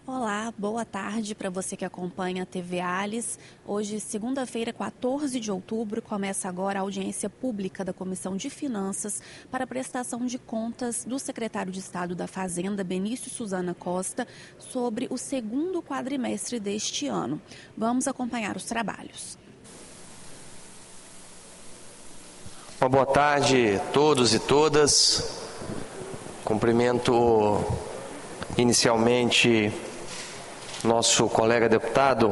Olá, boa tarde para você que acompanha a TV Alice. Hoje, segunda-feira, 14 de outubro, começa agora a audiência pública da Comissão de Finanças para a prestação de contas do secretário de Estado da Fazenda, Benício Suzana Costa, sobre o segundo quadrimestre deste ano. Vamos acompanhar os trabalhos. Uma boa tarde a todos e todas. Cumprimento inicialmente nosso colega deputado,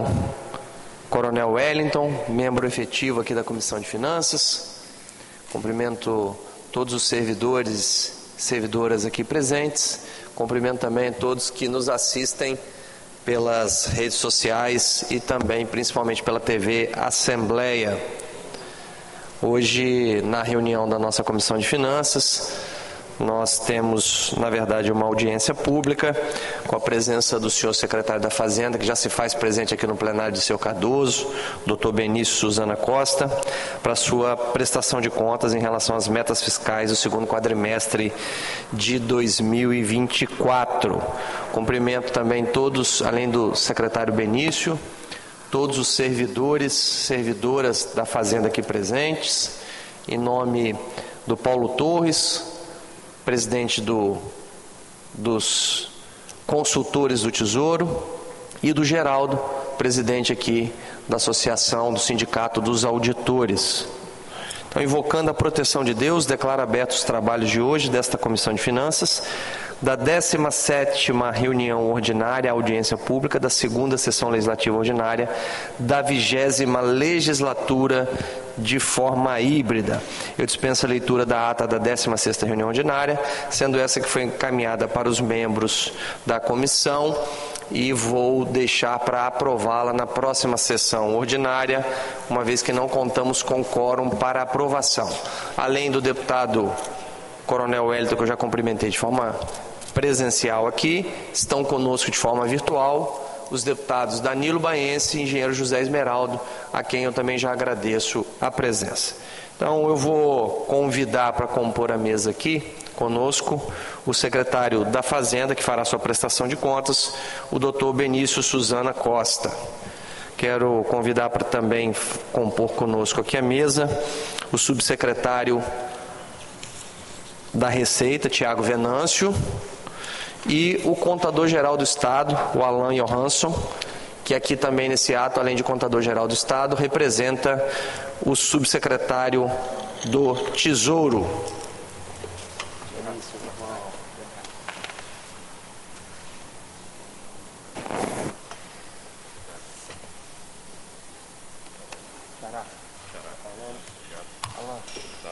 Coronel Wellington, membro efetivo aqui da Comissão de Finanças. Cumprimento todos os servidores e servidoras aqui presentes. Cumprimento também todos que nos assistem pelas redes sociais e também, principalmente, pela TV Assembleia. Hoje, na reunião da nossa Comissão de Finanças, nós temos, na verdade, uma audiência pública com a presença do senhor secretário da Fazenda, que já se faz presente aqui no plenário de Seu Cardoso, doutor Benício Suzana Costa, para sua prestação de contas em relação às metas fiscais do segundo quadrimestre de 2024. Cumprimento também todos, além do secretário Benício, todos os servidores, servidoras da Fazenda aqui presentes, em nome do Paulo Torres, presidente dos consultores do Tesouro, e do Geraldo, presidente aqui da Associação do Sindicato dos Auditores. Então, invocando a proteção de Deus, declaro abertos os trabalhos de hoje desta Comissão de Finanças, da 17ª reunião ordinária, audiência pública, da segunda sessão legislativa ordinária, da 20ª legislatura de forma híbrida. Eu dispenso a leitura da ata da 16ª reunião ordinária, sendo essa que foi encaminhada para os membros da comissão, e vou deixar para aprová-la na próxima sessão ordinária, uma vez que não contamos com quórum para aprovação. Além do deputado Coronel Wellington, que eu já cumprimentei de forma presencial aqui, estão conosco de forma virtual os deputados Danilo Baense e engenheiro José Esmeraldo, a quem eu também já agradeço a presença. Então, eu vou convidar para compor a mesa aqui conosco o secretário da Fazenda, que fará sua prestação de contas, o doutor Benício Suzana Costa. Quero convidar para também compor conosco aqui a mesa o subsecretário da Receita, Tiago Venâncio, e o contador-geral do Estado, o Alan Johansson, que aqui também nesse ato, além de contador-geral do Estado, representa o subsecretário do Tesouro.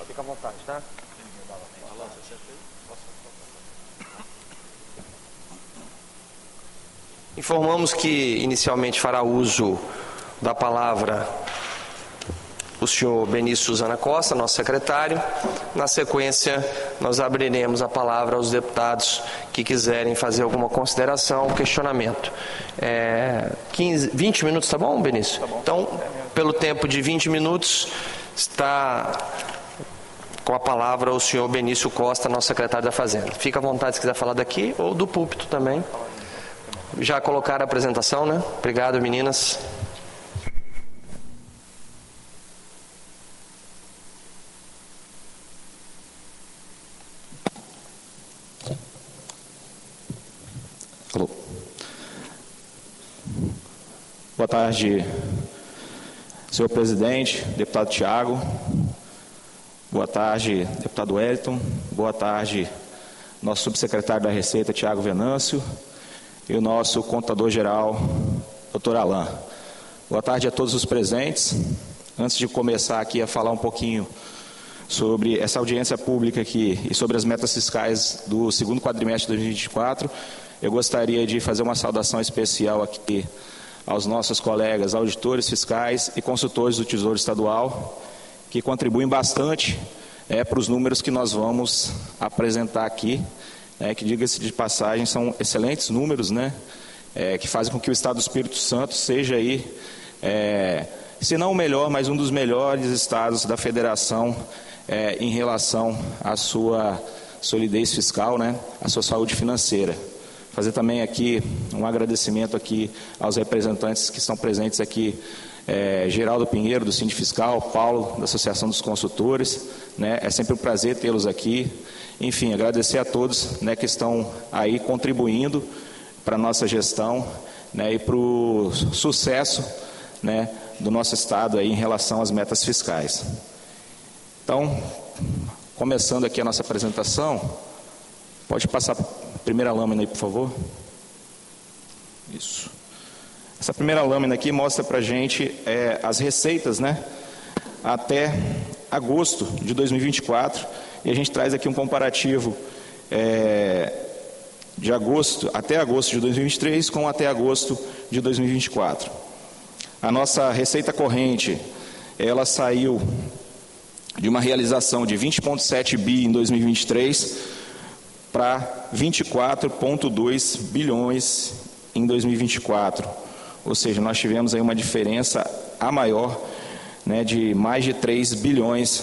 Fica à vontade, tá? Informamos que inicialmente fará uso da palavra o senhor Benício Suzana Costa, nosso secretário. Na sequência, nós abriremos a palavra aos deputados que quiserem fazer alguma consideração, questionamento. 20 minutos, tá bom, Benício? Tá bom. Então, pelo tempo de 20 minutos, está com a palavra o senhor Benício Costa, nosso secretário da Fazenda. Fica à vontade se quiser falar daqui ou do púlpito também. Já colocaram a apresentação, né? Obrigado, meninas. Alô. Boa tarde, senhor presidente, deputado Tiago. Boa tarde, deputado Wellington. Boa tarde, nosso subsecretário da Receita, Tiago Venâncio, e o nosso contador-geral, doutor Alan. Boa tarde a todos os presentes. Antes de começar aqui a falar um pouquinho sobre essa audiência pública aqui e sobre as metas fiscais do segundo quadrimestre de 2024, eu gostaria de fazer uma saudação especial aqui aos nossos colegas auditores fiscais e consultores do Tesouro Estadual, que contribuem bastante para os números que nós vamos apresentar aqui, que, diga-se de passagem, são excelentes números, que fazem com que o Estado do Espírito Santo seja aí, se não o melhor, mas um dos melhores estados da federação em relação à sua solidez fiscal, à sua saúde financeira. Fazer também aqui um agradecimento aqui aos representantes que estão presentes aqui, Geraldo Pinheiro, do Sindifiscal, Paulo, da Associação dos Consultores, né? É sempre um prazer tê-los aqui. Enfim, agradecer a todos, né, que estão aí contribuindo para a nossa gestão, né, e para o sucesso, né, do nosso Estado aí em relação às metas fiscais. Então, começando aqui a nossa apresentação, pode passar a primeira lâmina aí, por favor. Isso. Essa primeira lâmina aqui mostra para a gente as receitas, né, até agosto de 2024, e a gente traz aqui um comparativo de agosto até agosto de 2023 com até agosto de 2024. A nossa receita corrente, ela saiu de uma realização de 20,7 bi em 2023 para 24,2 bilhões em 2024. Ou seja, nós tivemos aí uma diferença a maior, né, de mais de 3 bilhões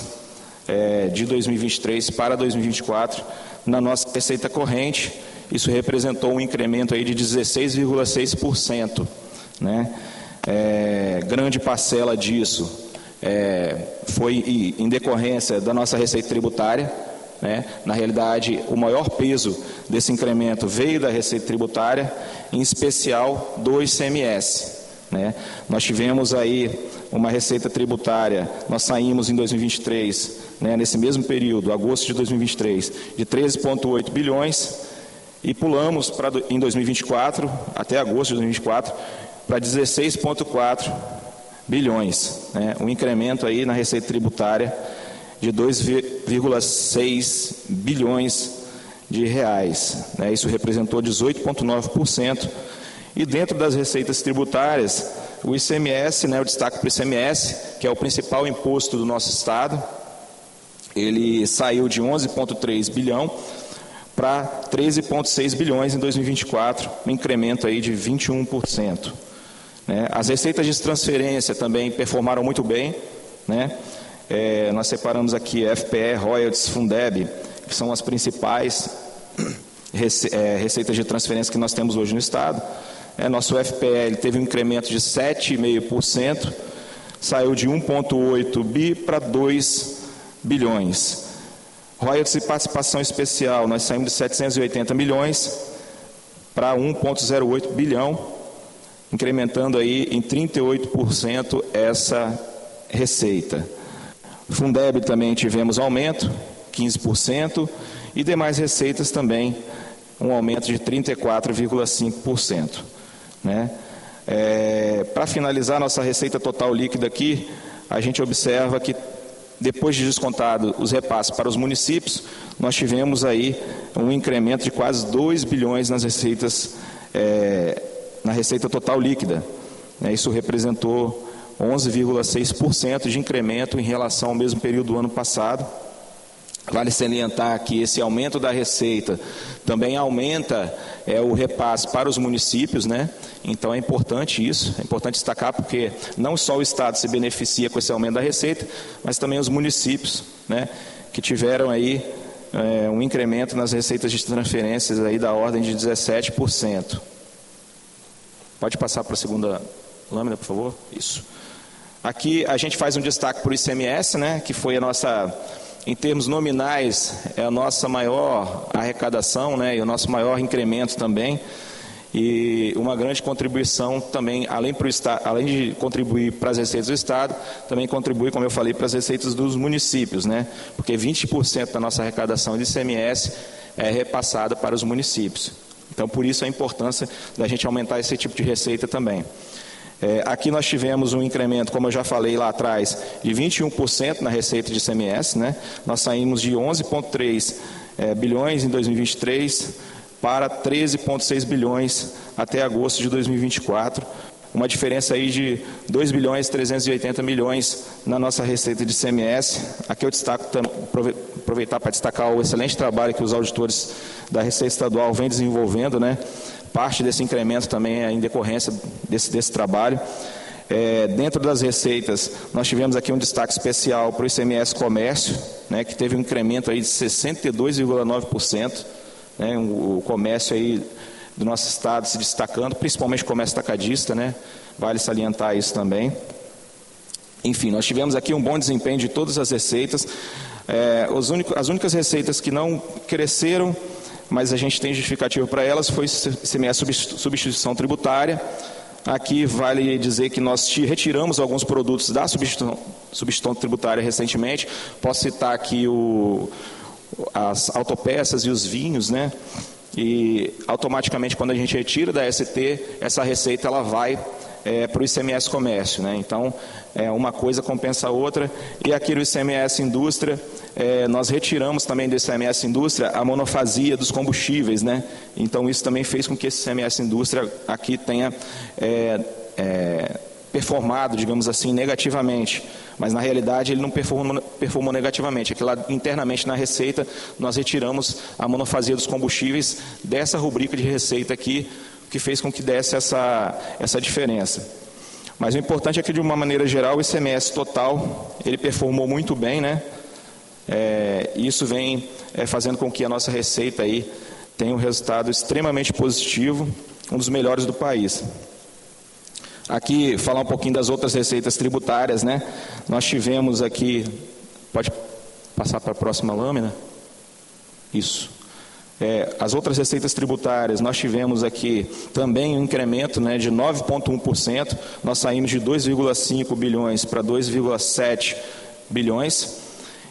de 2023 para 2024 na nossa receita corrente. Isso representou um incremento aí de 16,6%, né? Grande parcela disso foi em decorrência da nossa receita tributária, né? Na realidade, o maior peso desse incremento veio da receita tributária, em especial do ICMS, né? Nós tivemos aí uma receita tributária, nós saímos em 2023, né, nesse mesmo período, agosto de 2023, de 13,8 bilhões e pulamos em 2024, até agosto de 2024, para 16,4 bilhões, né? Um incremento aí na receita tributária de 2,6 bilhões de reais, né? Isso representou 18,9%. E dentro das receitas tributárias, o ICMS, né, o destaque para o ICMS, que é o principal imposto do nosso Estado, ele saiu de 11,3 bilhão para 13,6 bilhões em 2024, um incremento aí de 21%. Né? As receitas de transferência também performaram muito bem, né? Nós separamos aqui FPE, Royalties, Fundeb, que são as principais receitas de transferência que nós temos hoje no Estado. Nosso FPE teve um incremento de 7,5%, saiu de 1,8 bi para 2 bilhões. Royalties e participação especial, nós saímos de 780 milhões para 1,08 bilhão, incrementando aí em 38% essa receita. Fundeb também tivemos aumento, 15%, e demais receitas também, um aumento de 34,5%. Né? Para finalizar nossa receita total líquida aqui, a gente observa que depois de descontado os repasses para os municípios, nós tivemos aí um incremento de quase 2 bilhões nas receitas, na receita total líquida. Isso representou 11,6% de incremento em relação ao mesmo período do ano passado. Vale salientar que esse aumento da receita também aumenta o repasse para os municípios, né? Então é importante isso, é importante destacar, porque não só o Estado se beneficia com esse aumento da receita, mas também os municípios, né, que tiveram aí um incremento nas receitas de transferências aí da ordem de 17%. Pode passar para a segunda lâmina, por favor? Isso. Aqui a gente faz um destaque para o ICMS, né, que foi a nossa... Em termos nominais, é a nossa maior arrecadação, né, e o nosso maior incremento também, e uma grande contribuição também, além de contribuir para as receitas do Estado, também contribui, como eu falei, para as receitas dos municípios, né, porque 20% da nossa arrecadação de ICMS é repassada para os municípios. Então, por isso a importância da gente aumentar esse tipo de receita também. Aqui nós tivemos um incremento, como eu já falei lá atrás, de 21% na receita de ICMS, né? Nós saímos de 11,3 bilhões em 2023 para 13,6 bilhões até agosto de 2024. Uma diferença aí de 2 bilhões e 380 milhões na nossa receita de ICMS. Aqui eu destaco, aproveitar para destacar o excelente trabalho que os auditores da Receita Estadual vêm desenvolvendo, né? Parte desse incremento também é em decorrência desse trabalho. Dentro das receitas, nós tivemos aqui um destaque especial para o ICMS Comércio, né, que teve um incremento aí de 62,9%. Né, o comércio aí do nosso estado se destacando, principalmente o comércio atacadista, né? Vale salientar isso também. Enfim, nós tivemos aqui um bom desempenho de todas as receitas. As únicas receitas que não cresceram, mas a gente tem justificativa para elas, foi ICMS substituição tributária. Aqui vale dizer que nós retiramos alguns produtos da substituição tributária recentemente. Posso citar aqui as autopeças e os vinhos, né? E automaticamente, quando a gente retira da ST, essa receita ela vai para o ICMS comércio, né? Então, uma coisa compensa a outra. E aqui no ICMS indústria, nós retiramos também do ICMS indústria a monofasia dos combustíveis, né? Então, isso também fez com que esse ICMS indústria aqui tenha performado, digamos assim, negativamente. Mas, na realidade, ele não performou negativamente. Aqui lá, internamente na receita, nós retiramos a monofasia dos combustíveis dessa rubrica de receita aqui, que fez com que desse essa diferença. Mas o importante é que, de uma maneira geral, o ICMS total, ele performou muito bem, né? Isso vem fazendo com que a nossa receita aí tenha um resultado extremamente positivo, um dos melhores do país. Aqui, falar um pouquinho das outras receitas tributárias, né? Nós tivemos aqui, pode passar para a próxima lâmina? Isso. As outras receitas tributárias, nós tivemos aqui também um incremento, né, de 9,1%, nós saímos de 2,5 bilhões para 2,7 bilhões,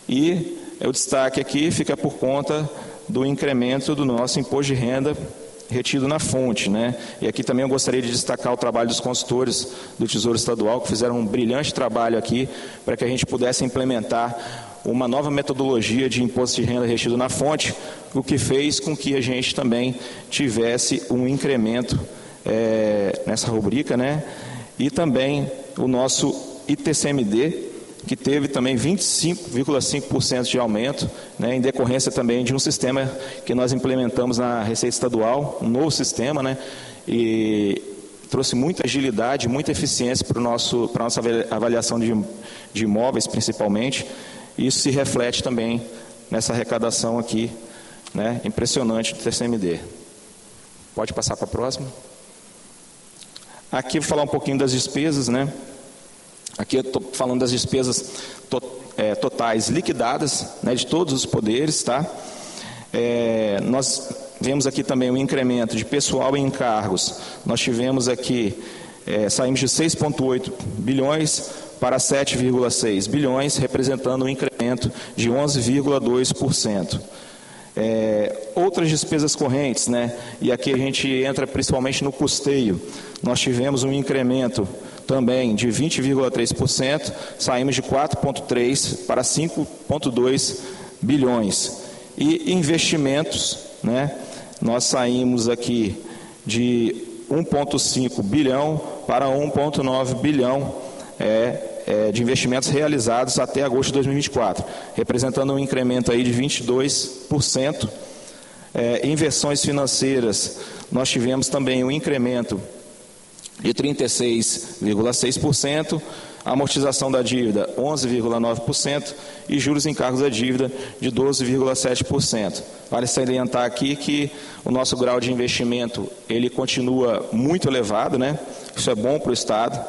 e o destaque aqui fica por conta do incremento do nosso imposto de renda retido na fonte, né? E aqui também eu gostaria de destacar o trabalho dos consultores do Tesouro Estadual, que fizeram um brilhante trabalho aqui para que a gente pudesse implementar uma nova metodologia de imposto de renda retido na fonte, o que fez com que a gente também tivesse um incremento nessa rubrica, né? E também o nosso ITCMD, que teve também 25,5% de aumento, né, em decorrência também de um sistema que nós implementamos na Receita Estadual, um novo sistema, né, e trouxe muita agilidade, muita eficiência para a nossa avaliação de imóveis, principalmente. Isso se reflete também nessa arrecadação aqui, né, impressionante do TCMD. Pode passar para a próxima. Aqui vou falar um pouquinho das despesas, né? Aqui eu estou falando das despesas totais liquidadas, né, de todos os poderes, tá? Nós vemos aqui também um incremento de pessoal e encargos. Nós tivemos aqui, saímos de 6,8 bilhões para 7,6 bilhões, representando um incremento de 11,2%. Outras despesas correntes, né? E aqui a gente entra principalmente no custeio. Nós tivemos um incremento também de 20,3%, saímos de 4,3 para 5,2 bilhões. E investimentos, né? Nós saímos aqui de 1,5 bilhão para 1,9 bilhão de investimentos realizados até agosto de 2024, representando um incremento aí de 22%. Inversões financeiras, nós tivemos também um incremento de 36,6%, amortização da dívida 11,9% e juros e encargos da dívida de 12,7%. Vale salientar aqui que o nosso grau de investimento ele continua muito elevado, né? Isso é bom para o Estado.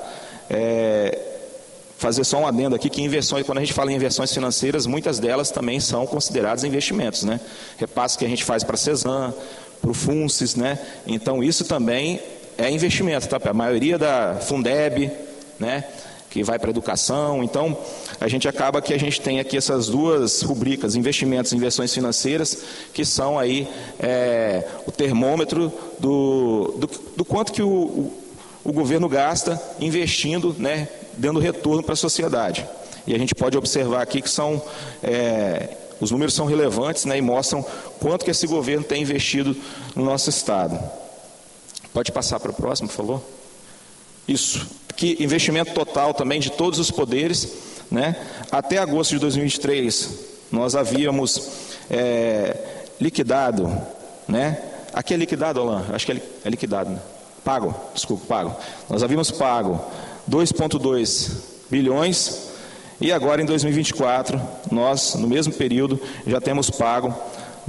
Fazer só um adendo aqui que inversões, quando a gente fala em inversões financeiras, muitas delas também são consideradas investimentos, né? Repasses que a gente faz para a CESAM, para o FUNCES, né? Então isso também é investimento, tá? A maioria da Fundeb, né, que vai para a educação. Então, a gente acaba que a gente tem aqui essas duas rubricas, investimentos e inversões financeiras, que são aí o termômetro do quanto que o governo gasta investindo, né, dando retorno para a sociedade. E a gente pode observar aqui que os números são relevantes, né, e mostram quanto que esse governo tem investido no nosso Estado. Pode passar para o próximo, por favor? Isso. Aqui, investimento total também de todos os poderes, né? Até agosto de 2023, nós havíamos liquidado, né? Aqui é liquidado, Alain? Acho que é liquidado, né? Pago. Nós havíamos pago 2,2 bilhões e agora em 2024, nós, no mesmo período, já temos pago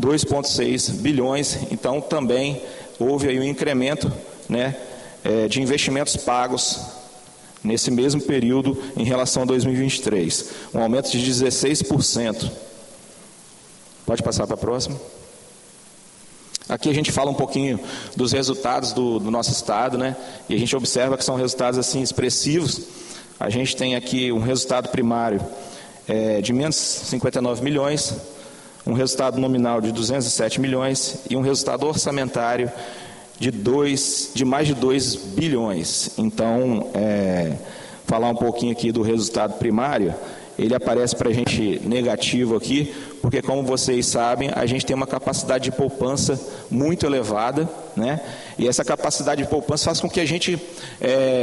2,6 bilhões, então também houve aí um incremento, né, de investimentos pagos nesse mesmo período em relação a 2023, um aumento de 16%. Pode passar para a próxima. Aqui a gente fala um pouquinho dos resultados do nosso estado, né? E a gente observa que são resultados assim expressivos. A gente tem aqui um resultado primário de menos 59 milhões, um resultado nominal de 207 milhões e um resultado orçamentário de mais de 2 bilhões. Então, falar um pouquinho aqui do resultado primário, ele aparece para a gente negativo aqui, porque, como vocês sabem, a gente tem uma capacidade de poupança muito elevada, né? E essa capacidade de poupança faz com que a gente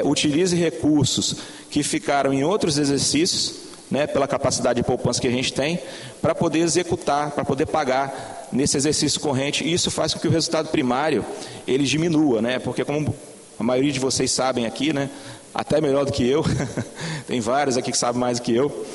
utilize recursos que ficaram em outros exercícios, né, pela capacidade de poupança que a gente tem, para poder executar, para poder pagar nesse exercício corrente. E isso faz com que o resultado primário ele diminua, né? Porque, como a maioria de vocês sabem aqui, né, até melhor do que eu, tem vários aqui que sabem mais do que eu,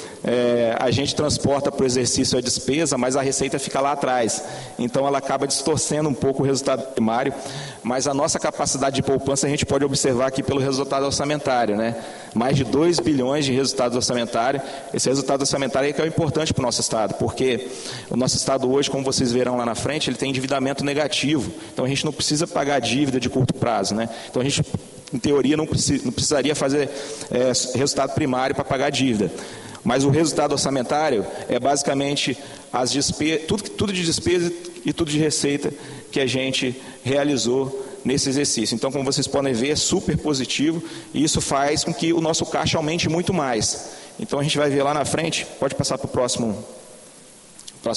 a gente transporta para o exercício a despesa, mas a receita fica lá atrás, então ela acaba distorcendo um pouco o resultado primário, mas a nossa capacidade de poupança a gente pode observar aqui pelo resultado orçamentário, né? Mais de 2 bilhões de resultado orçamentário. Esse resultado orçamentário é que é importante para o nosso estado, porque o nosso estado hoje, como vocês verão lá na frente, ele tem endividamento negativo, então a gente não precisa pagar dívida de curto prazo, né? Então a gente, em teoria, não precisaria fazer resultado primário para pagar dívida. Mas o resultado orçamentário é basicamente tudo de despesa e tudo de receita que a gente realizou nesse exercício. Então, como vocês podem ver, é super positivo e isso faz com que o nosso caixa aumente muito mais. Então, a gente vai ver lá na frente, pode passar para o próximo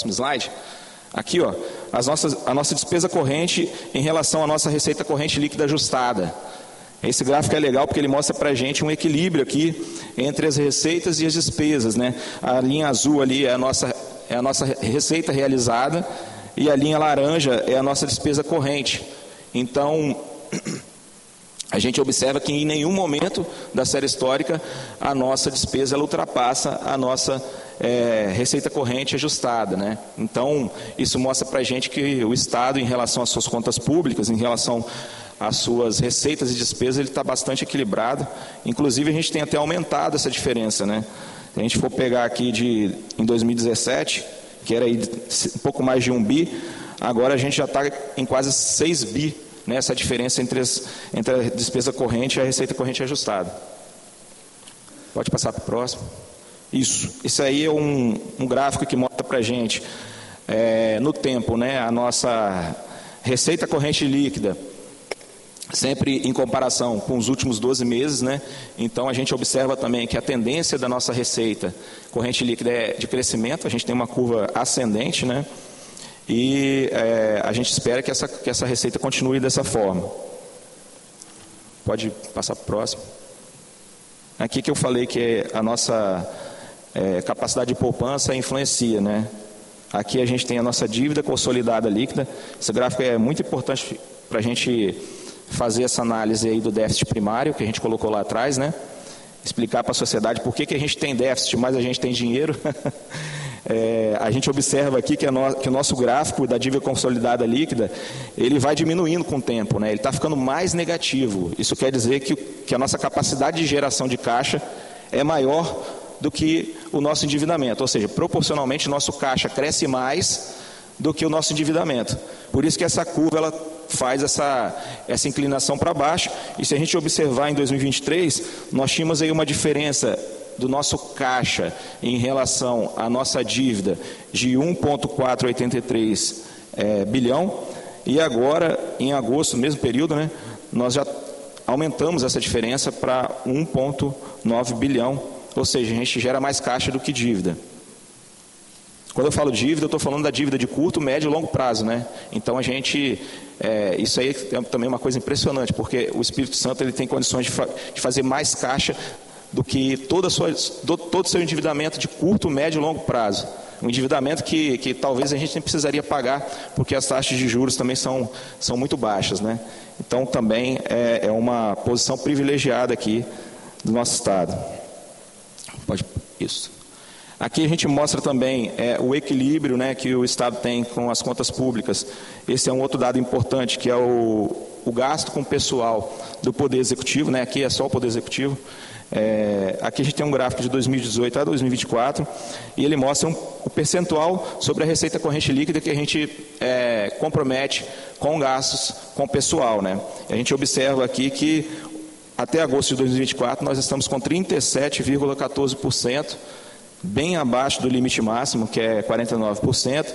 slide. Aqui, ó, a nossa despesa corrente em relação à nossa receita corrente líquida ajustada. Esse gráfico é legal porque ele mostra para a gente um equilíbrio aqui entre as receitas e as despesas, né? A linha azul ali é a nossa receita realizada e a linha laranja é a nossa despesa corrente. Então, a gente observa que em nenhum momento da série histórica a nossa despesa ela ultrapassa a nossa receita corrente ajustada, né? Então, isso mostra para a gente que o Estado, em relação às suas contas públicas, em relação as suas receitas e despesas, ele está bastante equilibrado. Inclusive, a gente tem até aumentado essa diferença, né? Se a gente for pegar aqui em 2017, que era aí um pouco mais de 1 bi, agora a gente já está em quase 6 bi, né? Essa diferença entre a despesa corrente e a receita corrente ajustada. Pode passar para o próximo. Isso aí é um gráfico que mostra para a gente, no tempo, né? A nossa receita corrente líquida, sempre em comparação com os últimos 12 meses, né? Então a gente observa também que a tendência da nossa receita corrente líquida é de crescimento, a gente tem uma curva ascendente, né? E a gente espera que essa receita continue dessa forma. Pode passar para o próximo. Aqui que eu falei que a nossa capacidade de poupança influencia, né? Aqui a gente tem a nossa dívida consolidada líquida. Esse gráfico é muito importante para a gente fazer essa análise aí do déficit primário, que a gente colocou lá atrás, né? Explicar para a sociedade por que a gente tem déficit, mas a gente tem dinheiro. A gente observa aqui que o nosso gráfico da dívida consolidada líquida, ele vai diminuindo com o tempo, né? Ele está ficando mais negativo. Isso quer dizer que a nossa capacidade de geração de caixa é maior do que o nosso endividamento, ou seja, proporcionalmente o nosso caixa cresce mais do que o nosso endividamento. Por isso que essa curva ela faz essa inclinação para baixo, e se a gente observar em 2023, nós tínhamos aí uma diferença do nosso caixa em relação à nossa dívida de 1,483 bilhão, e agora, em agosto, no mesmo período, né, nós já aumentamos essa diferença para 1,9 bilhão, ou seja, a gente gera mais caixa do que dívida. Quando eu falo dívida, eu estou falando da dívida de curto, médio e longo prazo, né? Então a gente, isso aí é também uma coisa impressionante, porque o Espírito Santo ele tem condições de fazer mais caixa do que todo o seu endividamento de curto, médio e longo prazo. Um endividamento que talvez a gente nem precisaria pagar, porque as taxas de juros também são muito baixas, né? Então também é uma posição privilegiada aqui do nosso Estado. Isso. Aqui a gente mostra também o equilíbrio, né, que o Estado tem com as contas públicas. Esse é um outro dado importante, que é o gasto com o pessoal do Poder Executivo, né, aqui é só o Poder Executivo. Aqui a gente tem um gráfico de 2018 a 2024, e ele mostra o percentual sobre a receita corrente líquida que a gente compromete com gastos com o pessoal, né. A gente observa aqui que até agosto de 2024 nós estamos com 37,14%, bem abaixo do limite máximo, que é 49%,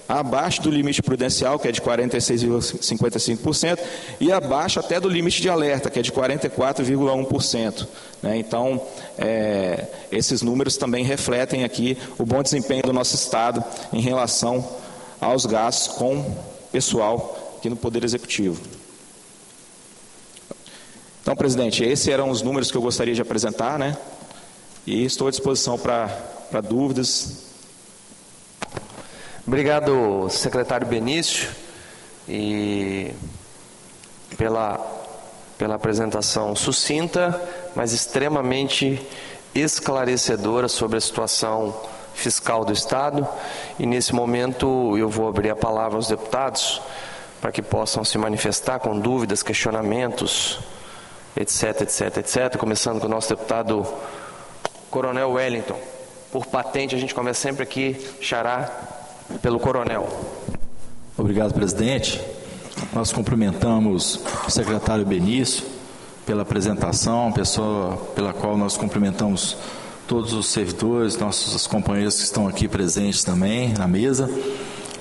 abaixo do limite prudencial, que é de 46,55%, e abaixo até do limite de alerta, que é de 44,1%. Né? Então, esses números também refletem aqui o bom desempenho do nosso Estado em relação aos gastos com pessoal aqui no Poder Executivo. Então, presidente, esses eram os números que eu gostaria de apresentar, né? E estou à disposição para dúvidas. Obrigado, secretário Benício, e pela apresentação sucinta, mas extremamente esclarecedora sobre a situação fiscal do Estado. E nesse momento eu vou abrir a palavra aos deputados para que possam se manifestar com dúvidas, questionamentos, etc, etc, etc. Começando com o nosso deputado Coronel Wellington. Por patente, a gente começa sempre aqui, xará, pelo Coronel. Obrigado, presidente. Nós cumprimentamos o secretário Benício pela apresentação, pessoa pela qual nós cumprimentamos todos os servidores, nossos companheiros que estão aqui presentes também na mesa.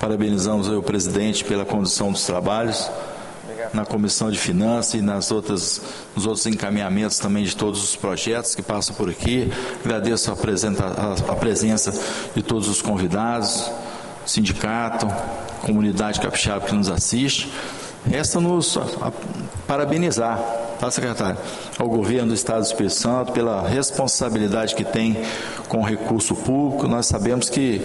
Parabenizamos o presidente pela condução dos trabalhos na Comissão de Finanças e nos outros encaminhamentos também de todos os projetos que passam por aqui. Agradeço a presença de todos os convidados, sindicato, comunidade capixaba que nos assiste. Resta-nos parabenizar, tá, secretário, ao governo do Estado do Espírito Santo pela responsabilidade que tem com o recurso público. Nós sabemos que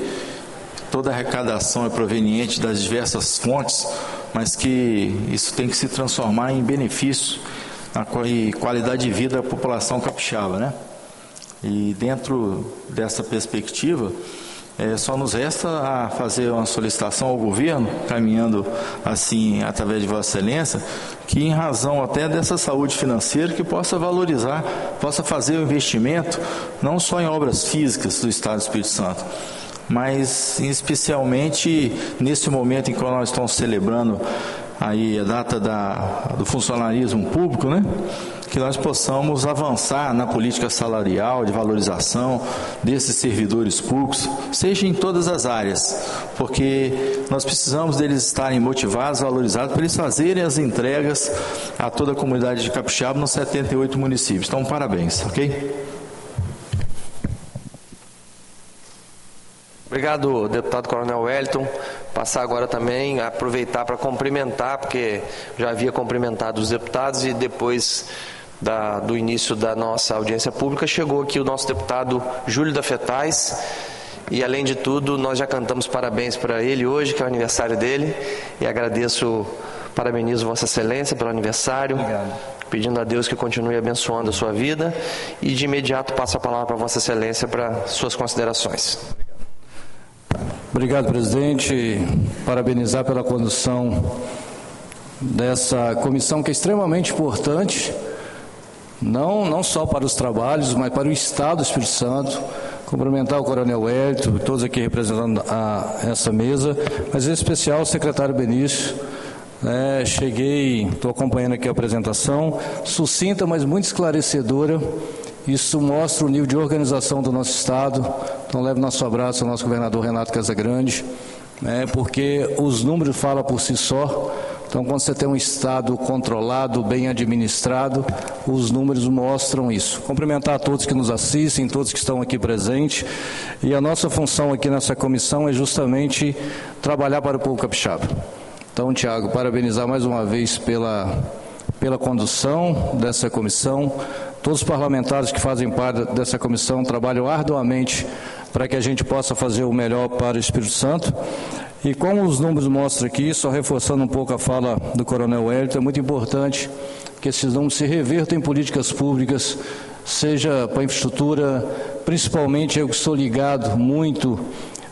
toda arrecadação é proveniente das diversas fontes, mas que isso tem que se transformar em benefício e qualidade de vida da população capixaba, né? E dentro dessa perspectiva, só nos resta a fazer uma solicitação ao governo, caminhando assim através de Vossa Excelência, que em razão até dessa saúde financeira, que possa valorizar, possa fazer o investimento, não só em obras físicas do Estado do Espírito Santo, mas especialmente nesse momento em que nós estamos celebrando aí a data do funcionalismo público, né? Que nós possamos avançar na política salarial, de valorização desses servidores públicos, seja em todas as áreas, porque nós precisamos deles estarem motivados, valorizados, para eles fazerem as entregas a toda a comunidade de Capixaba nos 78 municípios. Então, parabéns, ok? Obrigado, deputado Coronel Wellington. Passar agora também, aproveitar para cumprimentar, porque já havia cumprimentado os deputados e depois do início da nossa audiência pública chegou aqui o nosso deputado Júlio da Fetais, e além de tudo nós já cantamos parabéns para ele hoje, que é o aniversário dele, e parabenizo Vossa Excelência pelo aniversário. Obrigado. Pedindo a Deus que continue abençoando a sua vida, e de imediato passo a palavra para Vossa Excelência para suas considerações. Obrigado, presidente. Parabenizar pela condução dessa comissão, que é extremamente importante, não só para os trabalhos, mas para o Estado do Espírito Santo. Cumprimentar o Coronel Wellington, todos aqui representando essa mesa, mas em especial o secretário Benício. Estou acompanhando aqui a apresentação, sucinta, mas muito esclarecedora. Isso mostra o nível de organização do nosso Estado. Então, leve nosso abraço ao nosso governador Renato Casagrande, porque os números falam por si só. Então, quando você tem um Estado controlado, bem administrado, os números mostram isso. Cumprimentar a todos que nos assistem, todos que estão aqui presentes. E a nossa função aqui nessa comissão é justamente trabalhar para o povo capixaba. Então, Tiago, parabenizar mais uma vez pela condução dessa comissão. Todos os parlamentares que fazem parte dessa comissão trabalham arduamente para que a gente possa fazer o melhor para o Espírito Santo. E como os números mostram aqui, só reforçando um pouco a fala do Coronel Wellington, é muito importante que esses números se revertam em políticas públicas seja para a infraestrutura, principalmente eu que sou ligado muito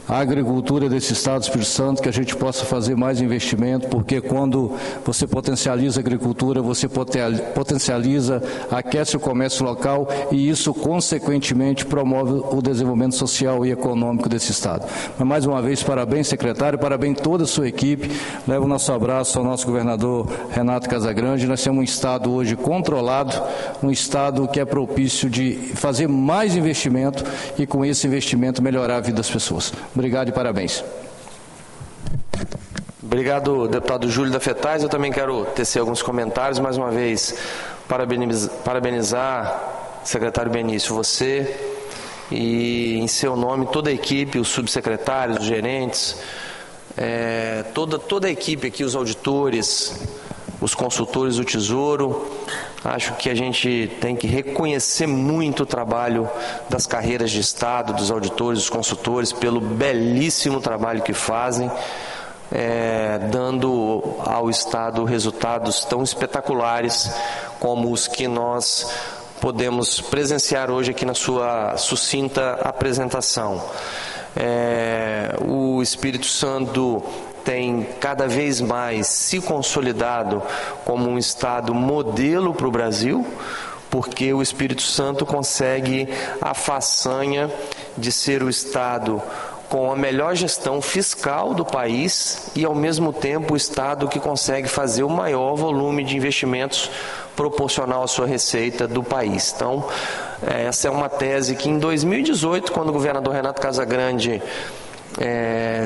a agricultura desse Estado do Espírito Santo, que a gente possa fazer mais investimento, porque quando você potencializa a agricultura, você potencializa, aquece o comércio local e isso, consequentemente, promove o desenvolvimento social e econômico desse Estado. Mas, mais uma vez, parabéns, secretário, parabéns toda a sua equipe. Levo o nosso abraço ao nosso governador Renato Casagrande. Nós temos um Estado hoje controlado, um Estado que é propício de fazer mais investimento e, com esse investimento, melhorar a vida das pessoas. Obrigado e parabéns. Obrigado, deputado Júlio da FETAS. Eu também quero tecer alguns comentários. Mais uma vez, parabenizar, secretário Benício, você e, em seu nome, toda a equipe, os subsecretários, os gerentes, toda a equipe aqui, os auditores, os consultores do Tesouro. Acho que a gente tem que reconhecer muito o trabalho das carreiras de Estado, dos auditores, dos consultores, pelo belíssimo trabalho que fazem, dando ao Estado resultados tão espetaculares como os que nós podemos presenciar hoje aqui na sua sucinta apresentação. O Espírito Santo tem cada vez mais se consolidado como um Estado modelo para o Brasil, porque o Espírito Santo consegue a façanha de ser o Estado com a melhor gestão fiscal do país e, ao mesmo tempo, o Estado que consegue fazer o maior volume de investimentos proporcional à sua receita do país. Então, essa é uma tese que, em 2018, quando o governador Renato Casagrande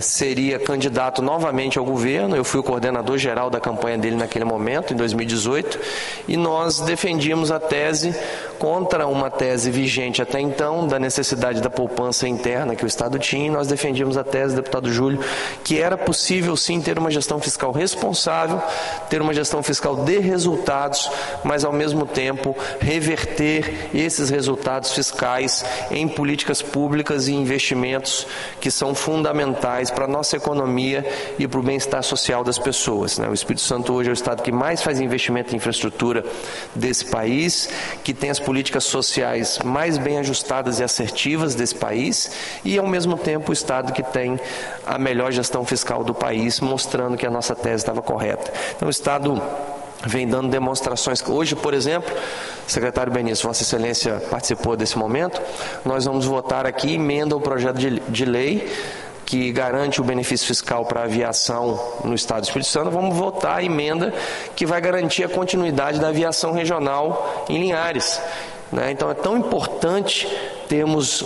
seria candidato novamente ao governo, eu fui o coordenador geral da campanha dele naquele momento, em 2018, e nós defendíamos a tese contra uma tese vigente até então, da necessidade da poupança interna que o Estado tinha, e nós defendíamos a tese, deputado Júlio, que era possível sim ter uma gestão fiscal responsável, ter uma gestão fiscal de resultados, mas ao mesmo tempo reverter esses resultados fiscais em políticas públicas e investimentos que são fundamentais para a nossa economia e para o bem-estar social das pessoas, né? O Espírito Santo hoje é o Estado que mais faz investimento em infraestrutura desse país, que tem as políticas sociais mais bem ajustadas e assertivas desse país e, ao mesmo tempo, o Estado que tem a melhor gestão fiscal do país, mostrando que a nossa tese estava correta. Então, o Estado vem dando demonstrações. Hoje, por exemplo, secretário Benício, Vossa Excelência participou desse momento, nós vamos votar aqui emenda ao projeto de lei que garante o benefício fiscal para a aviação no Estado do Espírito Santo. Vamos votar a emenda que vai garantir a continuidade da aviação regional em Linhares, né? Então é tão importante termos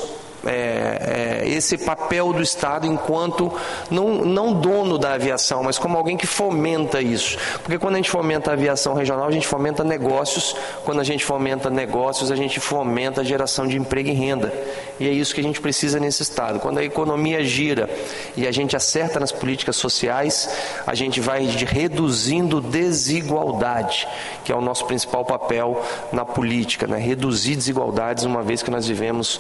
esse papel do Estado enquanto não dono da aviação, mas como alguém que fomenta isso. Porque quando a gente fomenta a aviação regional, a gente fomenta negócios. Quando a gente fomenta negócios, a gente fomenta a geração de emprego e renda. E é isso que a gente precisa nesse Estado. Quando a economia gira e a gente acerta nas políticas sociais, a gente vai reduzindo desigualdade, que é o nosso principal papel na política, né? Reduzir desigualdades, uma vez que nós vivemos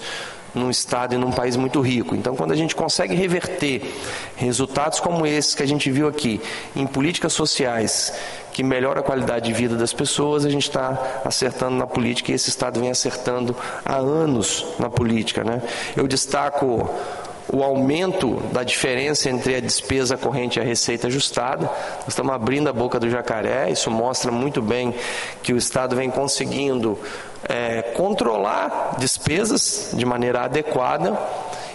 num Estado e num país muito rico. Então, quando a gente consegue reverter resultados como esses que a gente viu aqui, em políticas sociais que melhoram a qualidade de vida das pessoas, a gente está acertando na política e esse Estado vem acertando há anos na política, né? Eu destaco o aumento da diferença entre a despesa corrente e a receita ajustada. Nós estamos abrindo a boca do jacaré, isso mostra muito bem que o Estado vem conseguindo controlar despesas de maneira adequada.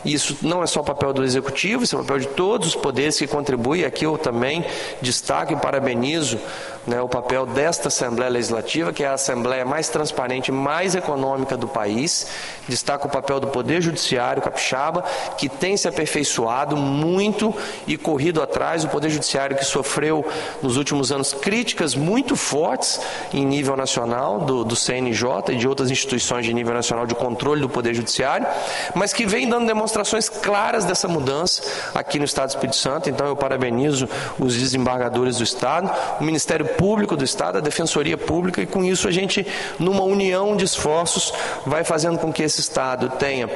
Isso não é só papel do Executivo, isso é papel de todos os poderes que contribuem. Aqui eu também destaco e parabenizo, né, o papel desta Assembleia Legislativa, que é a Assembleia mais transparente e mais econômica do país. Destaco o papel do Poder Judiciário capixaba, que tem se aperfeiçoado muito e corrido atrás. O Poder Judiciário que sofreu nos últimos anos críticas muito fortes em nível nacional, do CNJ e de outras instituições de nível nacional de controle do Poder Judiciário, mas que vem dando demonstrações claras dessa mudança aqui no Estado do Espírito Santo. Então eu parabenizo os desembargadores do Estado, o Ministério Público do Estado, a Defensoria Pública, e com isso a gente, numa união de esforços, vai fazendo com que esse Estado tenha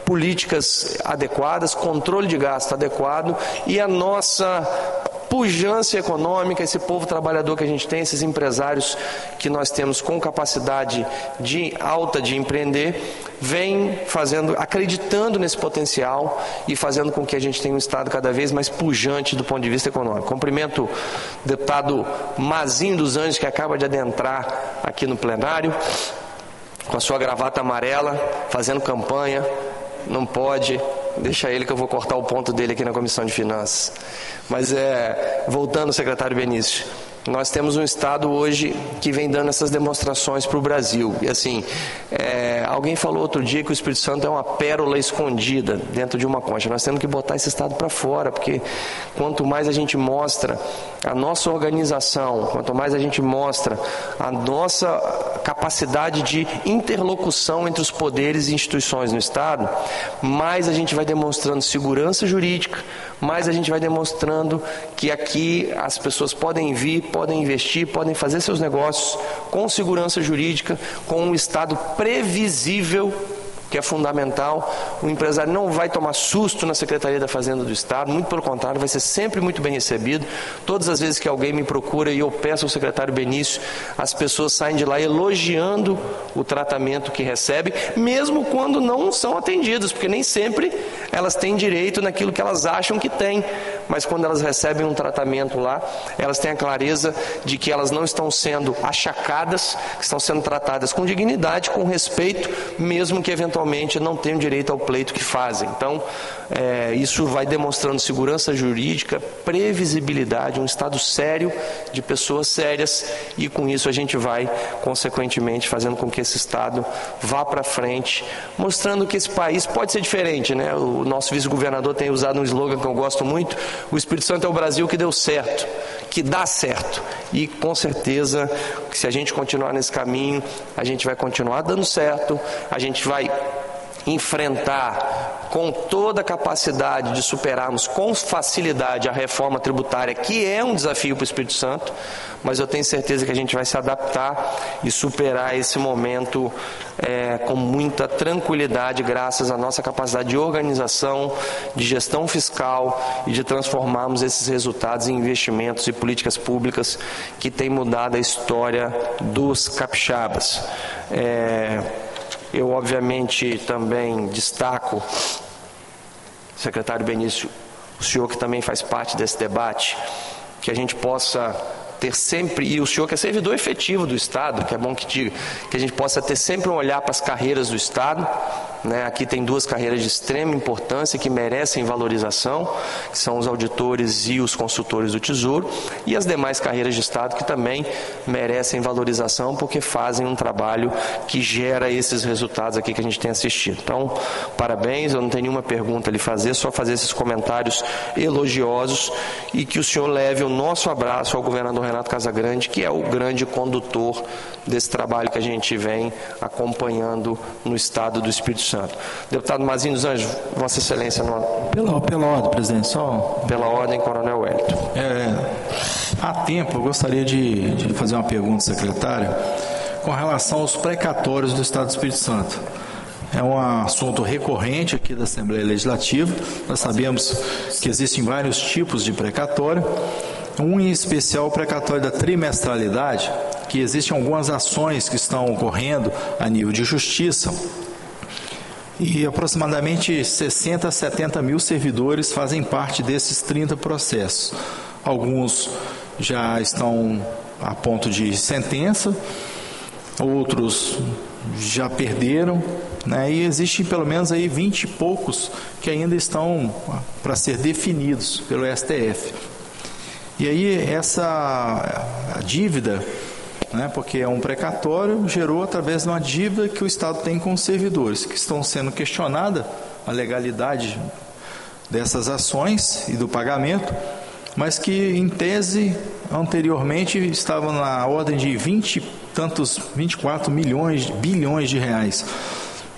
políticas adequadas, controle de gasto adequado e a nossa pujança econômica, esse povo trabalhador que a gente tem, esses empresários que nós temos com capacidade alta de empreender, vem acreditando nesse potencial e fazendo com que a gente tenha um Estado cada vez mais pujante do ponto de vista econômico. Cumprimento o deputado Mazinho dos Anjos, que acaba de adentrar aqui no plenário, com a sua gravata amarela, fazendo campanha. Não pode, deixa ele que eu vou cortar o ponto dele aqui na Comissão de Finanças. Mas voltando, secretário Benício, nós temos um Estado hoje que vem dando essas demonstrações para o Brasil. E assim, alguém falou outro dia que o Espírito Santo é uma pérola escondida dentro de uma concha. Nós temos que botar esse Estado para fora, porque quanto mais a gente mostra a nossa organização, quanto mais a gente mostra a nossa capacidade de interlocução entre os poderes e instituições no Estado, mais a gente vai demonstrando segurança jurídica, mais a gente vai demonstrando que aqui as pessoas podem vir, podem investir, podem fazer seus negócios com segurança jurídica, com um Estado previsível, que é fundamental. O empresário não vai tomar susto na Secretaria da Fazenda do Estado, muito pelo contrário, vai ser sempre muito bem recebido. Todas as vezes que alguém me procura e eu peço ao secretário Benício, as pessoas saem de lá elogiando o tratamento que recebem, mesmo quando não são atendidas, porque nem sempre elas têm direito naquilo que elas acham que têm, mas quando elas recebem um tratamento lá, elas têm a clareza de que elas não estão sendo achacadas, que estão sendo tratadas com dignidade, com respeito, mesmo que eventualmente não tenham direito ao pleito que fazem. Então, isso vai demonstrando segurança jurídica, previsibilidade, um Estado sério, de pessoas sérias, e com isso a gente vai, consequentemente, fazendo com que esse Estado vá para frente, mostrando que esse país pode ser diferente, né? O nosso vice-governador tem usado um slogan que eu gosto muito: o Espírito Santo é o Brasil que deu certo, que dá certo, e com certeza, se a gente continuar nesse caminho, a gente vai continuar dando certo, a gente vai enfrentar com toda a capacidade de superarmos com facilidade a reforma tributária, que é um desafio para o Espírito Santo, mas eu tenho certeza que a gente vai se adaptar e superar esse momento com muita tranquilidade, graças à nossa capacidade de organização, de gestão fiscal e de transformarmos esses resultados em investimentos e políticas públicas que têm mudado a história dos capixabas. Eu, obviamente, também destaco, secretário Benício, o senhor que também faz parte desse debate, que a gente possa ter sempre, e o senhor que é servidor efetivo do Estado, que é bom que diga, que a gente possa ter sempre um olhar para as carreiras do Estado, né? Aqui tem duas carreiras de extrema importância que merecem valorização, que são os auditores e os consultores do Tesouro, e as demais carreiras de Estado que também merecem valorização, porque fazem um trabalho que gera esses resultados aqui que a gente tem assistido. Então, parabéns, eu não tenho nenhuma pergunta a lhe fazer, só fazer esses comentários elogiosos, e que o senhor leve o nosso abraço ao governador Renato Casagrande, que é o grande condutor desse trabalho que a gente vem acompanhando no Estado do Espírito Santo. Deputado Mazinho dos Anjos, Vossa Excelência... Pela ordem, presidente, só... Pela ordem, Coronel Wellington. Há tempo, eu gostaria de fazer uma pergunta, secretário, com relação aos precatórios do Estado do Espírito Santo. É um assunto recorrente aqui da Assembleia Legislativa. Nós sabemos que existem vários tipos de precatório. Um em especial, o precatório da trimestralidade, que existem algumas ações que estão ocorrendo a nível de justiça, e aproximadamente 60 a 70 mil servidores fazem parte desses 30 processos. Alguns já estão a ponto de sentença, outros já perderam, né? E existem pelo menos aí 20 e poucos que ainda estão para ser definidos pelo STF. E aí essa dívida, né, porque é um precatório, gerou através de uma dívida que o Estado tem com os servidores, que estão sendo questionada a legalidade dessas ações e do pagamento, mas que em tese anteriormente estavam na ordem de 24 bilhões de reais.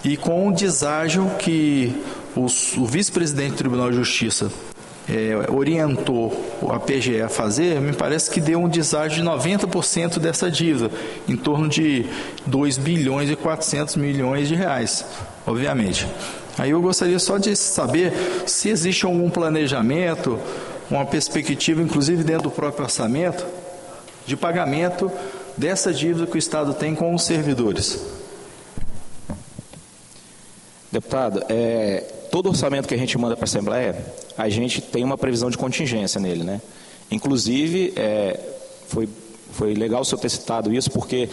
E com um deságio que o vice-presidente do Tribunal de Justiça orientou a PGE a fazer, me parece que deu um deságio de 90% dessa dívida, em torno de 2 bilhões e 400 milhões de reais, obviamente. Aí eu gostaria só de saber se existe algum planejamento uma perspectiva, inclusive dentro do próprio orçamento, de pagamento dessa dívida que o Estado tem com os servidores. Deputado, todo orçamento que a gente manda para a Assembleia, a gente tem uma previsão de contingência nele, né? Inclusive, foi legal o senhor ter citado isso, porque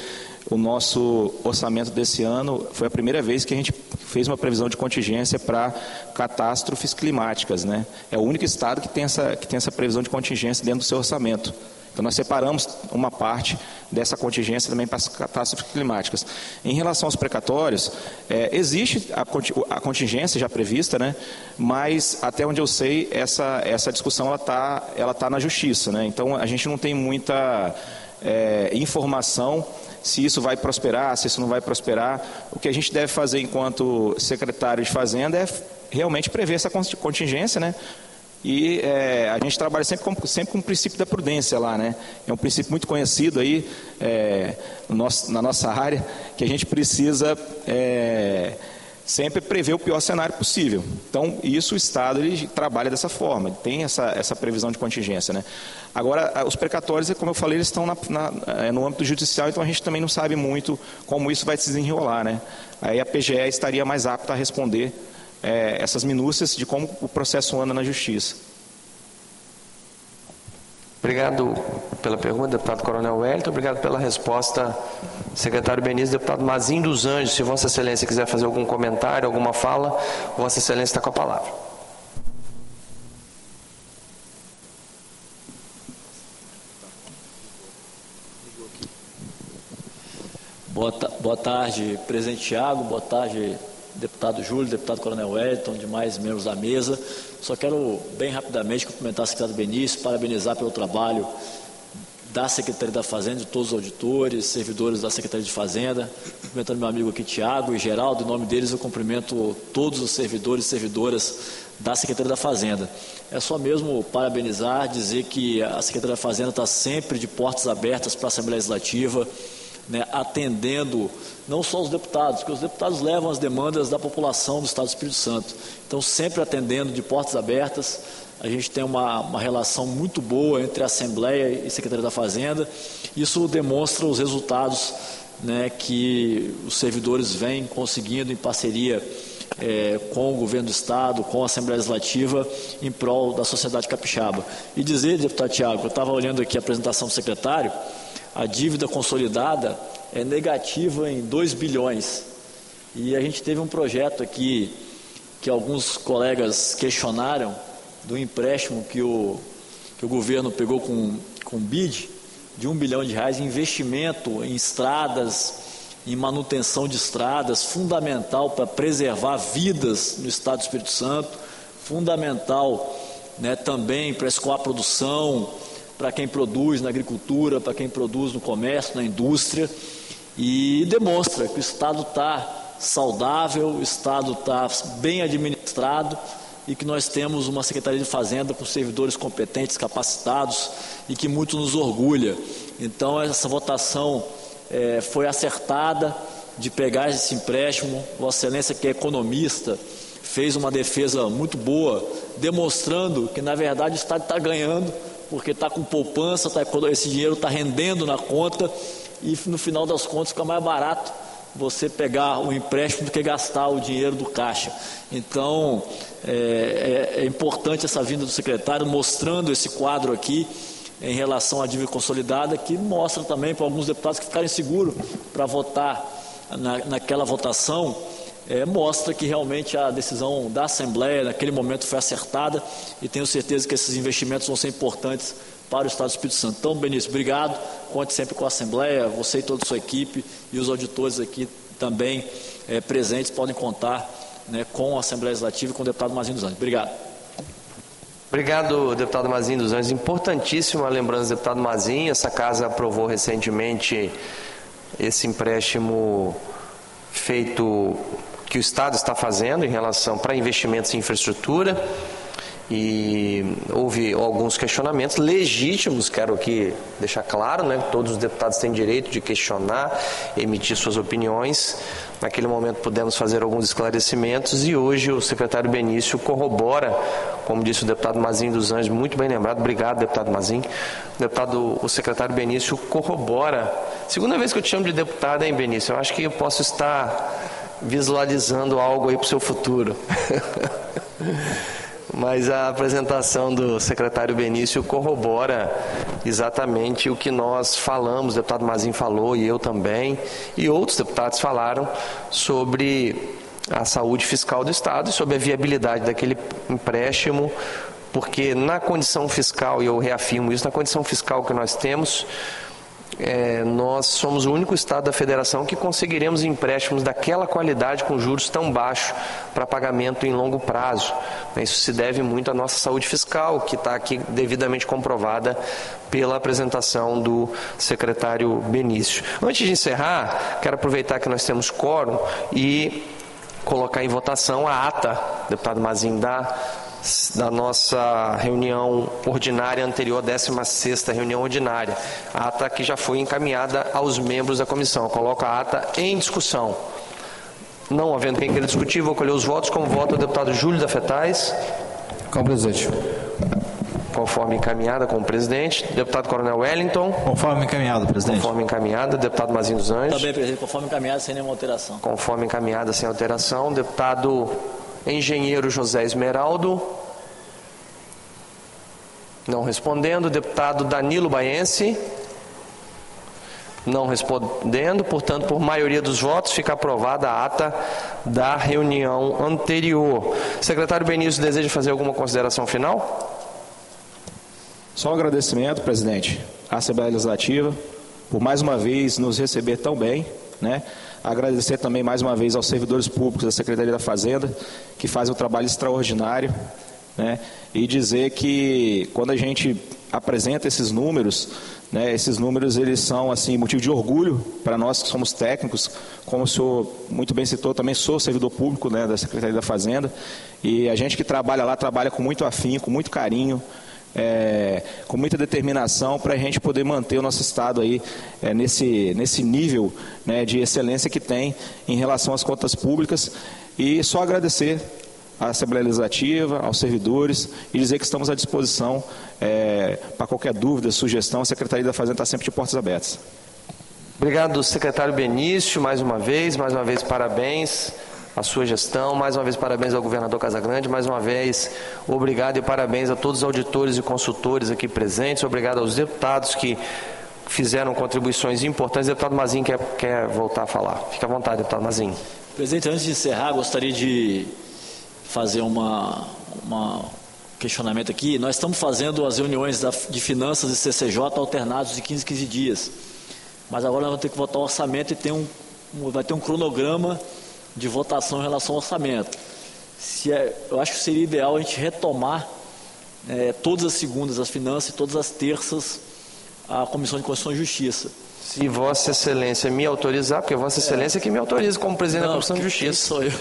o nosso orçamento desse ano foi a primeira vez que a gente fez uma previsão de contingência para catástrofes climáticas, né? É o único estado que tem essa previsão de contingência dentro do seu orçamento. Então, nós separamos uma parte dessa contingência também para as catástrofes climáticas. Em relação aos precatórios, existe a contingência já prevista, né? Mas, até onde eu sei, essa discussão ela tá na Justiça, né? Então, a gente não tem muita informação se isso vai prosperar, se isso não vai prosperar. O que a gente deve fazer enquanto secretário de Fazenda é realmente prever essa contingência, né? E a gente trabalha sempre com o princípio da prudência lá, né? É um princípio muito conhecido aí na nossa área, que a gente precisa sempre prever o pior cenário possível. Então, isso o Estado ele trabalha dessa forma, ele tem essa previsão de contingência, né? Agora, os precatórios, como eu falei, eles estão no âmbito judicial, então a gente também não sabe muito como isso vai se desenrolar, né? Aí a PGE estaria mais apta a responder essas minúcias de como o processo anda na Justiça. Obrigado pela pergunta, deputado Coronel Wellington. Obrigado pela resposta, secretário Benício. Deputado Mazinho dos Anjos, se Vossa Excelência quiser fazer algum comentário, alguma fala, Vossa Excelência está com a palavra. Boa tarde, presidente Tiago, boa tarde, deputado Júlio, deputado Coronel Wellington, demais membros da mesa. Só quero, bem rapidamente, cumprimentar o secretário Benício, parabenizar pelo trabalho da Secretaria da Fazenda, de todos os auditores, servidores da Secretaria de Fazenda, cumprimentando meu amigo aqui, Tiago e Geraldo. Em nome deles, eu cumprimento todos os servidores e servidoras da Secretaria da Fazenda. É só mesmo parabenizar, dizer que a Secretaria da Fazenda está sempre de portas abertas para a Assembleia Legislativa, né, atendendo não só os deputados, porque os deputados levam as demandas da população do Estado do Espírito Santo. Então, sempre atendendo de portas abertas. A gente tem uma relação muito boa entre a Assembleia e a Secretaria da Fazenda. Isso demonstra os resultados, né, que os servidores vêm conseguindo em parceria com o governo do Estado, com a Assembleia Legislativa, em prol da sociedade capixaba. E dizer, deputado Tiago, eu estava olhando aqui a apresentação do secretário, a dívida consolidada é negativa em 2 bilhões. E a gente teve um projeto aqui que alguns colegas questionaram, do empréstimo que o governo pegou com BID, de R$1 bilhão em investimento em estradas, em manutenção de estradas, fundamental para preservar vidas no Estado do Espírito Santo, fundamental, né, também para escoar a produção, para quem produz na agricultura, para quem produz no comércio, na indústria, e demonstra que o Estado está saudável, o Estado está bem administrado e que nós temos uma Secretaria de Fazenda com servidores competentes, capacitados e que muito nos orgulha. Então, essa votação foi acertada de pegar esse empréstimo. Vossa Excelência, que é economista, fez uma defesa muito boa, demonstrando que, na verdade, o Estado está ganhando, porque está com poupança, esse dinheiro está rendendo na conta e no final das contas fica mais barato você pegar o empréstimo do que gastar o dinheiro do caixa. Então, é importante essa vinda do secretário mostrando esse quadro aqui em relação à dívida consolidada, que mostra também para alguns deputados que ficarem seguros para votar naquela votação, mostra que realmente a decisão da Assembleia naquele momento foi acertada e tenho certeza que esses investimentos vão ser importantes para o Estado do Espírito Santo. Então, Benício, obrigado, conte sempre com a Assembleia, você e toda a sua equipe e os auditores aqui também presentes podem contar, né, com a Assembleia Legislativa e com o deputado Mazinho dos Anjos. Obrigado. Obrigado, deputado Mazinho dos Anjos. Importantíssima a lembrança do deputado Mazinho. Essa casa aprovou recentemente esse empréstimo feito que o Estado está fazendo em relação para investimentos em infraestrutura. E houve alguns questionamentos legítimos, quero aqui deixar claro, né? Todos os deputados têm direito de questionar, emitir suas opiniões. Naquele momento pudemos fazer alguns esclarecimentos e hoje o secretário Benício corrobora, como disse o deputado Mazinho dos Anjos, muito bem lembrado, obrigado, deputado Mazinho. O secretário Benício corrobora. Segunda vez que eu te chamo de deputado, hein, Benício? Eu acho que eu posso estar visualizando algo aí para o seu futuro. Mas a apresentação do secretário Benício corrobora exatamente o que nós falamos, o deputado Mazinho falou e eu também, e outros deputados falaram sobre a saúde fiscal do Estado e sobre a viabilidade daquele empréstimo, porque na condição fiscal, e eu reafirmo isso, na condição fiscal que nós temos, nós somos o único Estado da Federação que conseguiremos empréstimos daquela qualidade com juros tão baixos para pagamento em longo prazo. Isso se deve muito à nossa saúde fiscal, que está aqui devidamente comprovada pela apresentação do secretário Benício. Antes de encerrar, quero aproveitar que nós temos quórum e colocar em votação a ata, deputado Mazinho, da nossa reunião ordinária anterior, 16ª reunião ordinária. A ata que já foi encaminhada aos membros da comissão. Eu coloco a ata em discussão. Não havendo quem queira discutir, vou colher os votos. Como voto o deputado Júlio da Fetais. Com presidente. Conforme encaminhada com o presidente. Deputado Coronel Wellington. Conforme encaminhado, presidente. Conforme encaminhada. Deputado Mazinho dos Anjos. Também, presidente, conforme encaminhada, sem nenhuma alteração. Conforme encaminhada, sem alteração. Deputado Engenheiro José Esmeraldo. Não respondendo. Deputado Danilo Baense. Não respondendo. Portanto, por maioria dos votos, fica aprovada a ata da reunião anterior. Secretário Benício, deseja fazer alguma consideração final? Só um agradecimento, presidente, à Assembleia Legislativa, por mais uma vez nos receber tão bem, né? Agradecer também mais uma vez aos servidores públicos da Secretaria da Fazenda, que fazem um trabalho extraordinário, né? E dizer que quando a gente apresenta esses números, né, esses números eles são assim motivo de orgulho para nós que somos técnicos, como o senhor muito bem citou, também sou servidor público, né, da Secretaria da Fazenda, e a gente que trabalha lá trabalha com muito afinco, com muito carinho, com muita determinação para a gente poder manter o nosso Estado aí nesse nível, né, de excelência que tem em relação às contas públicas. E só agradecer à Assembleia Legislativa, aos servidores, e dizer que estamos à disposição para qualquer dúvida, sugestão. A Secretaria da Fazenda está sempre de portas abertas. Obrigado, secretário Benício, mais uma vez parabéns à sua gestão, mais uma vez parabéns ao governador Casagrande, mais uma vez obrigado e parabéns a todos os auditores e consultores aqui presentes, obrigado aos deputados que fizeram contribuições importantes. Deputado Mazinho quer voltar a falar. Fique à vontade, deputado Mazinho. Presidente, antes de encerrar, gostaria de fazer um questionamento aqui. Nós estamos fazendo as reuniões de finanças e CCJ alternados de 15 em 15 dias. Mas agora nós vamos ter que votar o orçamento e vai ter um cronograma de votação em relação ao orçamento. Eu acho que seria ideal a gente retomar todas as segundas as finanças e todas as terças a Comissão de Constituição e Justiça. Se Vossa Excelência me autorizar, porque Vossa Excelência que me autoriza como presidente da Comissão de Justiça. Sou eu.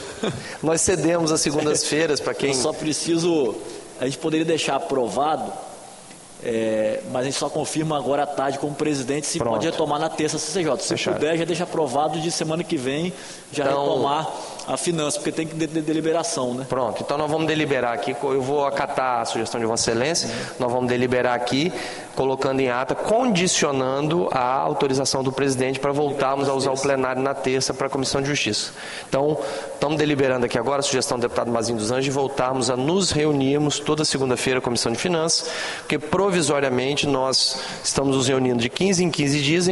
Nós cedemos as segundas-feiras para quem... Eu só preciso... A gente poderia deixar aprovado, mas a gente só confirma agora à tarde como presidente se Pronto. Pode retomar na terça CCJ. Se puder, já deixa aprovado de semana que vem, retomar a finança, porque tem que ter deliberação, né? Pronto, então nós vamos deliberar aqui, eu vou acatar a sugestão de Vossa Excelência, nós vamos deliberar aqui, colocando em ata, condicionando a autorização do presidente para voltarmos a usar o plenário na terça para a Comissão de Justiça. Então, estamos deliberando aqui agora a sugestão do deputado Mazinho dos Anjos de voltarmos a nos reunirmos toda segunda-feira a Comissão de Finanças, porque provisoriamente nós estamos nos reunindo de 15 em 15 dias,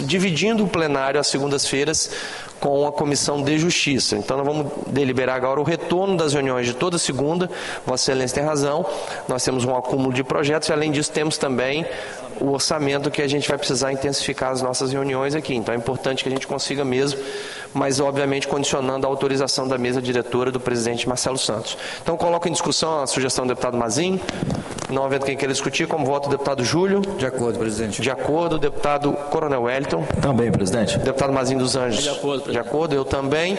dividindo o plenário às segundas-feiras com a Comissão de Justiça. Então nós vamos deliberar agora o retorno das reuniões de toda segunda. Vossa Excelência tem razão, nós temos um acúmulo de projetos e além disso temos também o orçamento que a gente vai precisar intensificar as nossas reuniões aqui. Então é importante que a gente consiga mesmo, mas obviamente condicionando a autorização da mesa diretora do presidente Marcelo Santos. Então coloco em discussão a sugestão do deputado Mazinho. Não havendo quem queira discutir, como voto o deputado Júlio. De acordo, presidente. De acordo, deputado Coronel Wellington. Também, presidente. Deputado Mazinho dos Anjos. De acordo, presidente. De acordo, eu também.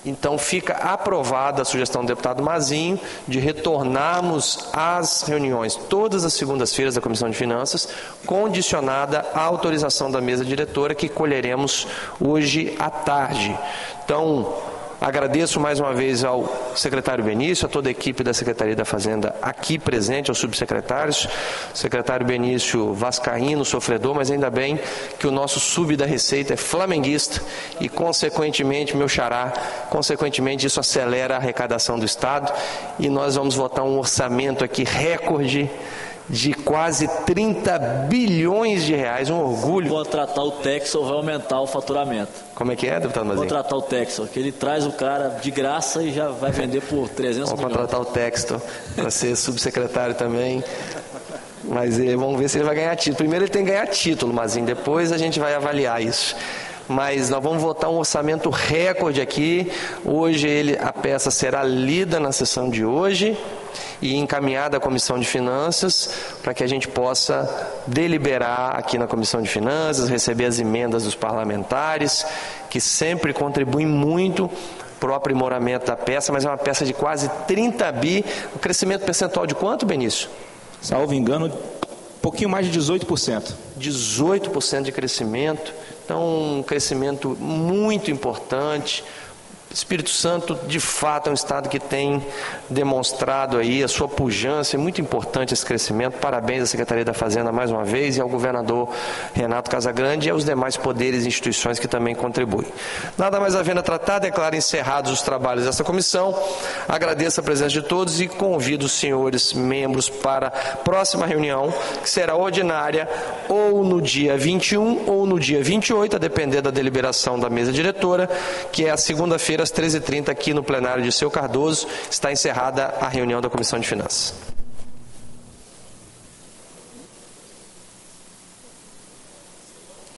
Então fica aprovada a sugestão do deputado Mazinho de retornarmos às reuniões todas as segundas-feiras da Comissão de Finanças, condicionada à autorização da mesa diretora, que colheremos hoje à tarde. Então, agradeço mais uma vez ao secretário Benício, a toda a equipe da Secretaria da Fazenda aqui presente, aos subsecretários, secretário Benício vascaíno, sofredor, mas ainda bem que o nosso sub da Receita é flamenguista e, consequentemente, meu xará, consequentemente isso acelera a arrecadação do Estado e nós vamos votar um orçamento aqui recorde de quase 30 bilhões de reais, um orgulho. Contratar o Texel vai aumentar o faturamento. Como é que é, deputado Mazinho? Contratar o Texel, que ele traz o cara de graça e já vai vender por 300 milhões. Vamos contratar o Texel para ser subsecretário também. Mas vamos ver se ele vai ganhar título. Primeiro ele tem que ganhar título, Mazinho, depois a gente vai avaliar isso. Mas nós vamos votar um orçamento recorde aqui. Hoje a peça será lida na sessão de hoje e encaminhada à Comissão de Finanças para que a gente possa deliberar aqui na Comissão de Finanças, receber as emendas dos parlamentares, que sempre contribuem muito para o aprimoramento da peça, mas é uma peça de quase 30 bi, um crescimento percentual de quanto, Benício? Salvo engano, um pouquinho mais de 18%. 18% de crescimento, então um crescimento muito importante. Espírito Santo, de fato, é um estado que tem demonstrado aí a sua pujança, é muito importante esse crescimento. Parabéns à Secretaria da Fazenda mais uma vez e ao governador Renato Casagrande e aos demais poderes e instituições que também contribuem. Nada mais havendo a tratar, declaro encerrados os trabalhos desta comissão. Agradeço a presença de todos e convido os senhores membros para a próxima reunião, que será ordinária ou no dia 21 ou no dia 28, a depender da deliberação da mesa diretora, que é a segunda-feira, às 13h30, aqui no plenário de Seu Cardoso. Está encerrada a reunião da Comissão de Finanças.